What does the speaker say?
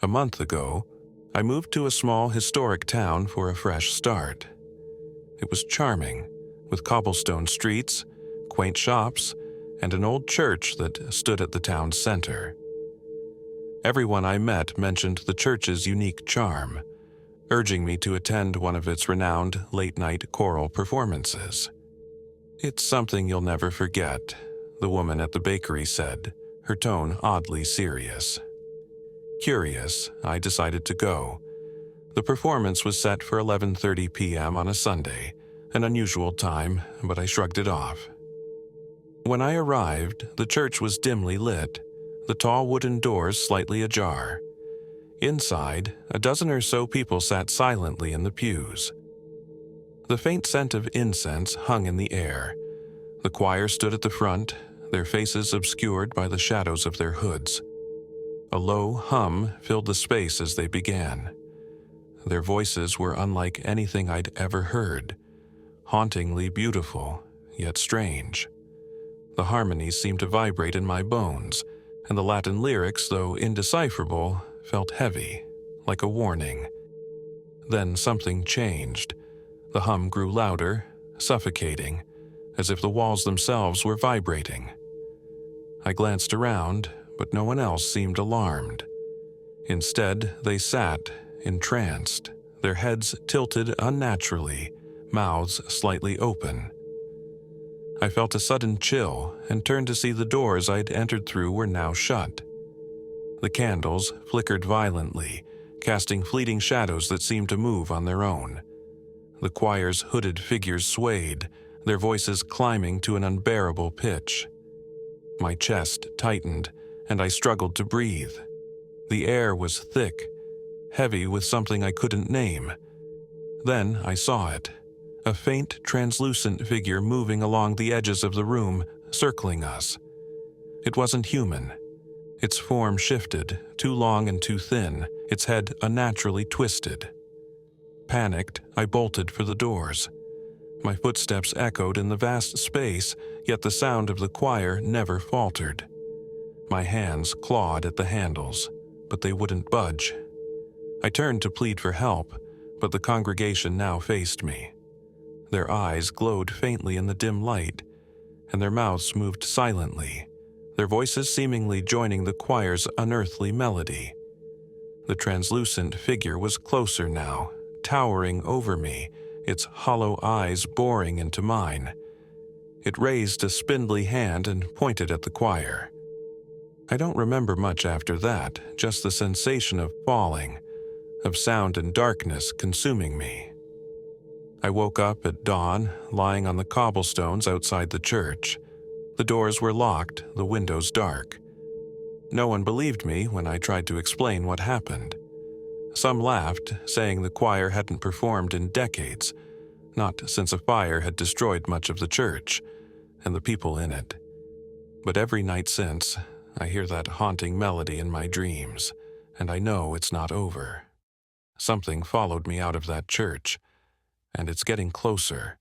A month ago, I moved to a small historic town for a fresh start. It was charming, with cobblestone streets, quaint shops, and an old church that stood at the town's center. Everyone I met mentioned the church's unique charm, urging me to attend one of its renowned late-night choral performances. "It's something you'll never forget," the woman at the bakery said, her tone oddly serious. Curious, I decided to go. The performance was set for 11:30 p.m. on a Sunday, an unusual time, but I shrugged it off. When I arrived, the church was dimly lit, the tall wooden doors slightly ajar. Inside, a dozen or so people sat silently in the pews. The faint scent of incense hung in the air. The choir stood at the front, their faces obscured by the shadows of their hoods. A low hum filled the space as they began. Their voices were unlike anything I'd ever heard, hauntingly beautiful, yet strange. The harmonies seemed to vibrate in my bones, and the Latin lyrics, though indecipherable, felt heavy, like a warning. Then something changed. The hum grew louder, suffocating, as if the walls themselves were vibrating. I glanced around, but no one else seemed alarmed. Instead, they sat, entranced, their heads tilted unnaturally, mouths slightly open. I felt a sudden chill and turned to see the doors I'd entered through were now shut. The candles flickered violently, casting fleeting shadows that seemed to move on their own. The choir's hooded figures swayed, their voices climbing to an unbearable pitch. My chest tightened, and I struggled to breathe. The air was thick, heavy with something I couldn't name. Then I saw it, a faint, translucent figure moving along the edges of the room, circling us. It wasn't human. Its form shifted, too long and too thin, its head unnaturally twisted. Panicked, I bolted for the doors. My footsteps echoed in the vast space, yet the sound of the choir never faltered. My hands clawed at the handles, but they wouldn't budge. I turned to plead for help, but the congregation now faced me. Their eyes glowed faintly in the dim light, and their mouths moved silently, their voices seemingly joining the choir's unearthly melody. The translucent figure was closer now, towering over me, its hollow eyes boring into mine. It raised a spindly hand and pointed at the choir. I don't remember much after that, just the sensation of falling, of sound and darkness consuming me. I woke up at dawn, lying on the cobblestones outside the church. The doors were locked, the windows dark. No one believed me when I tried to explain what happened. Some laughed, saying the choir hadn't performed in decades, not since a fire had destroyed much of the church and the people in it. But every night since, I hear that haunting melody in my dreams, and I know it's not over. Something followed me out of that church, and it's getting closer.